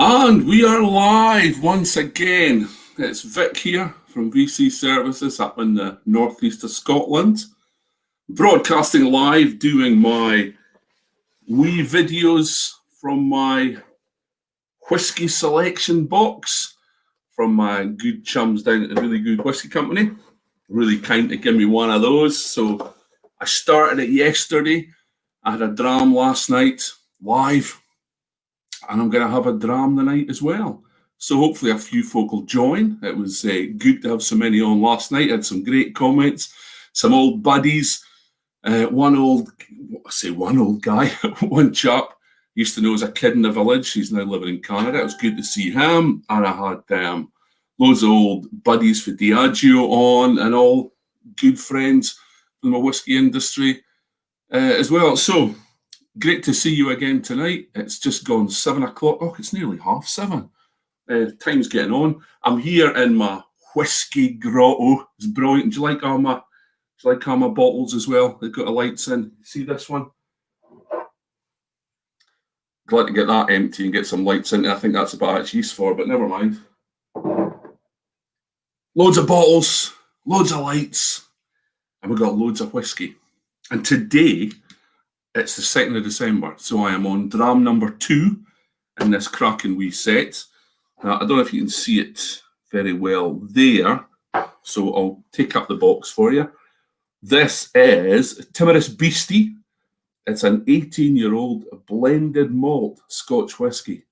And we are live once again. It's Vic here from VC Services up in the northeast of Scotland, broadcasting live, doing my wee videos from my whiskey selection box from my good chums down at the Really Good Whiskey Company. Really kind to give me one of those. So I started it yesterday. I had a Dram last night live. And I'm going to have a Dram tonight as well. So hopefully a few folk will join. It was good to have so many on last night. I had some great comments, some old buddies. One old guy, one chap used to know as a kid in the village. He's now living in Canada. It was good to see him. And I had loads of old buddies for Diageo on and all good friends from the whiskey industry as well. So great to see you again tonight. It's just gone 7 o'clock. Oh, it's nearly 7:30. Time's getting on. I'm here in my whiskey grotto. It's brilliant. Do you like all my bottles as well? They've got the lights in. See this one? Glad to get that empty and get some lights in. I think that's about its use for, but never mind. Loads of bottles, loads of lights, and we've got loads of whiskey. And today, it's the 2nd of December, so I am on Dram number 2 in this cracking wee set. Now, I don't know if you can see it very well there, so I'll take up the box for you. This is Timourous Beastie. It's an 18-year-old blended malt Scotch whisky,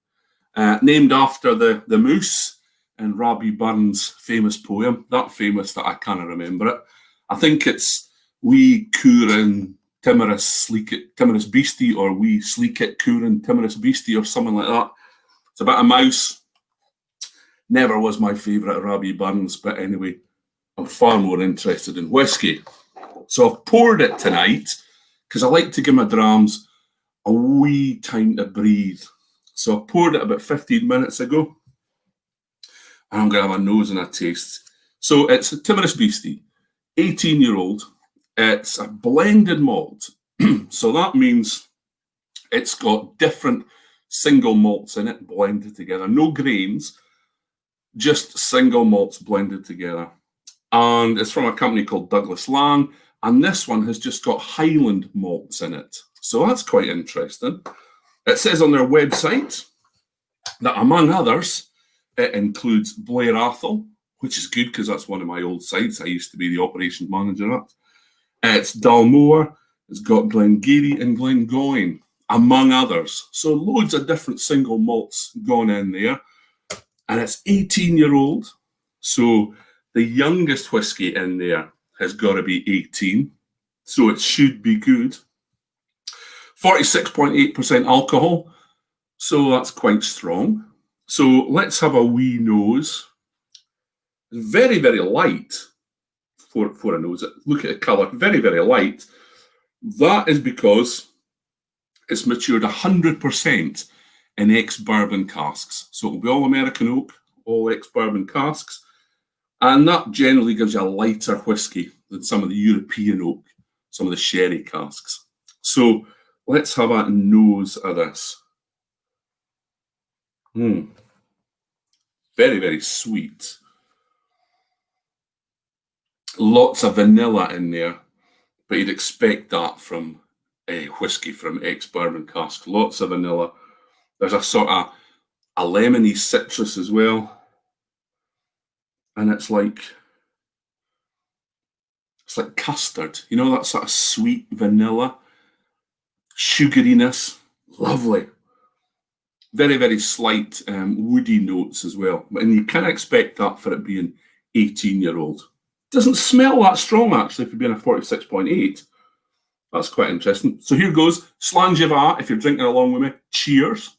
named after the moose in Robbie Burns' famous poem. That famous that I can't remember it. I think it's "We Coorin' Timourous Beastie" or "We Sleek It Coorin' Timourous Beastie" or something like that. It's about a mouse. Never was my favourite Robbie Burns, but anyway, I'm far more interested in whiskey. So I've poured it tonight because I like to give my drams a wee time to breathe. So I poured it about 15 minutes ago, and I'm going to have a nose and a taste. So it's a Timourous Beastie, 18-year-old. It's a blended malt. So that means it's got different single malts in it blended together. No grains, just single malts blended together. And it's from a company called Douglas Lang. And this one has just got Highland malts in it. So that's quite interesting. It says on their website that, among others, it includes Blair Athol, which is good because that's one of my old sites. I used to be the operations manager at. It's Dalmore, it's got Glengarry and Glengoyne, among others. So loads of different single malts gone in there. And it's 18-year-old. So the youngest whiskey in there has got to be 18. So it should be good. 46.8% alcohol. So that's quite strong. So let's have a wee nose. Very, very light. For a nose. Look at the colour, very, very light. That is because it's matured 100% in ex-bourbon casks. So it'll be all American oak, all ex-bourbon casks. And that generally gives you a lighter whiskey than some of the European oak, some of the sherry casks. So let's have a nose of this. Very, very sweet. Lots of vanilla in there, but you'd expect that from a whiskey from ex-bourbon cask. Lots of vanilla. There's a sort of a lemony citrus as well. And it's like custard. You know, that sort of sweet vanilla, sugariness. Lovely. Very, very slight woody notes as well. And you can't expect that for it being 18-year-old. Doesn't smell that strong, actually, for being a 46.8. That's quite interesting. So here goes. Slanjava, if you're drinking along with me. Cheers.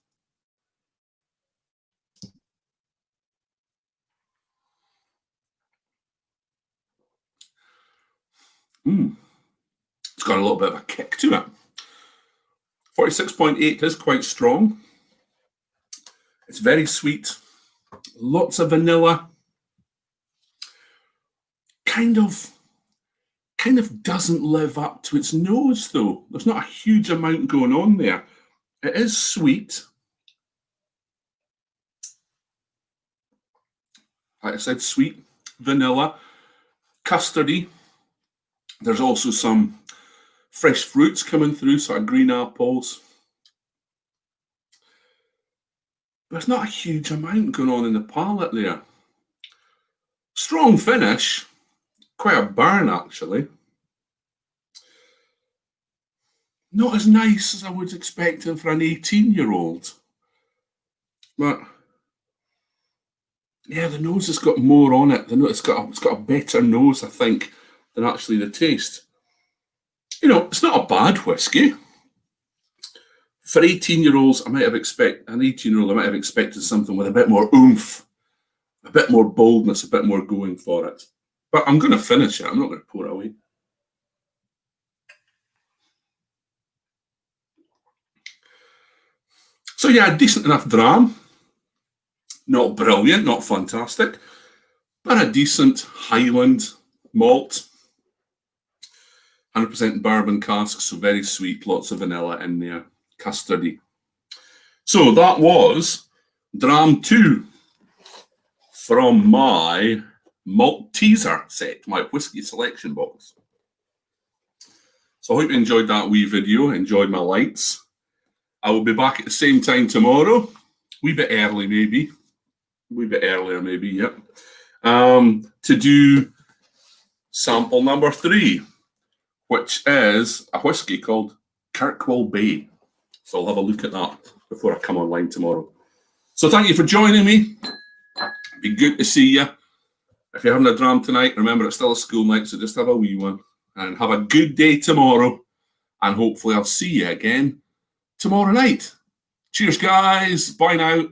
It's got a little bit of a kick to it. 46.8 is quite strong. It's very sweet. Lots of vanilla. Kind of doesn't live up to its nose, though. There's not a huge amount going on there. It is sweet. Like I said, sweet, vanilla, custardy. There's also some fresh fruits coming through, sort of green apples. There's not a huge amount going on in the palate there. Strong finish, quite a burn actually. Not as nice as I was expecting for an 18-year-old. But yeah, the nose has got more on it. It's got a better nose, I think, than actually the taste. You know, it's not a bad whiskey. For 18-year-olds, I might have expected something with a bit more oomph, a bit more boldness, a bit more going for it. But I'm going to finish it. I'm not going to pour it away. So yeah, decent enough dram. Not brilliant, not fantastic, but a decent Highland malt. 100% bourbon cask, so very sweet, lots of vanilla in there, custardy. So that was Dram 2 from my malt teaser set, my whiskey selection box. So I hope you enjoyed that wee video, enjoyed my lights. I will be back at the same time tomorrow, wee bit early maybe, wee bit earlier maybe, yep, to do sample number 3, which is a whiskey called Kirkwall Bay. So I'll have a look at that before I come online tomorrow. So thank you for joining me. Be good to see you. If you're having a dram tonight, remember it's still a school night, so just have a wee one. And have a good day tomorrow. And hopefully I'll see you again tomorrow night. Cheers, guys. Bye now.